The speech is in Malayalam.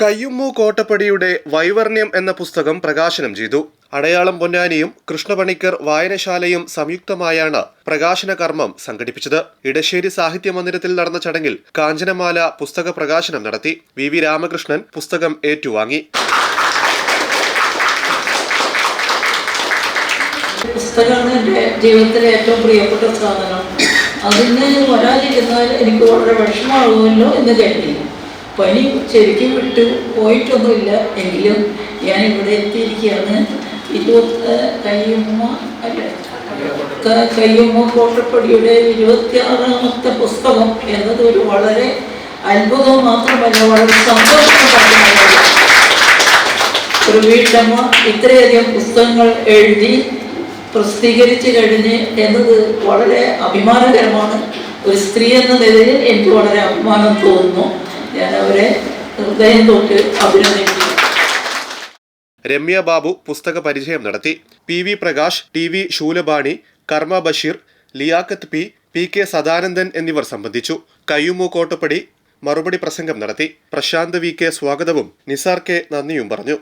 കയ്യുമ്മു കോട്ടപ്പടിയുടെ വൈവർണ്യം എന്ന പുസ്തകം പ്രകാശനം ചെയ്തു. അടയാളം പൊന്നാനിയും കൃഷ്ണപണിക്കർ വായനശാലയും സംയുക്തമായാണ് പ്രകാശന കർമ്മം സംഘടിപ്പിച്ചത്. ഇടശ്ശേരി സാഹിത്യ മന്ദിരത്തിൽ നടന്ന ചടങ്ങിൽ കാഞ്ചനമാല പുസ്തക പ്രകാശനം നടത്തി. വി രാമകൃഷ്ണൻ പുസ്തകം ഏറ്റുവാങ്ങി. പുസ്തകമാണ് എൻ്റെ ജീവിതത്തിലെ ഏറ്റവും പ്രിയപ്പെട്ട സാധനം. അതിന് വരാതിരുന്നാൽ എനിക്ക് വളരെ വിഷമമാകുമല്ലോ എന്ന് കരുതി. പനി ശരിക്കും വിട്ടു പോയിട്ടൊന്നുമില്ല, എങ്കിലും ഞാനിവിടെ എത്തിയിരിക്കുകയാണ്. കയ്യുമ്മ കോട്ടപ്പടിയുടെ 26ാമത്തെ പുസ്തകം എന്നത് ഒരു വളരെ അത്ഭുതം മാത്രമല്ല, വളരെ സന്തോഷമുണ്ടാകുന്ന ഒരു വീട്ടമ്മ ഇത്രയധികം പുസ്തകങ്ങൾ എഴുതി പ്രസിദ്ധീകരിച്ചു കഴിഞ്ഞ് എന്നത് വളരെ അഭിമാനകരമാണ്. ഒരു സ്ത്രീ എന്ന നിലയിൽ എനിക്ക് വളരെ അഭിമാനം തോന്നുന്നു. ഞാൻ അവരെ ഹൃദയം തൊട്ട് അഭിനന്ദിക്കുന്നു. രമ്യ ബാബു പുസ്തക പരിചയം നടത്തി. പി പ്രകാശ്, ടി ശൂലബാണി, കർമ്മ ബഷീർ, ലിയാഖത്ത് പി സദാനന്ദൻ എന്നിവർ സംബന്ധിച്ചു. കയ്യുമ്മു കോട്ടപ്പടി മറുപടി പ്രസംഗം നടത്തി. പ്രശാന്ത് വി സ്വാഗതവും നിസാർ നന്ദിയും പറഞ്ഞു.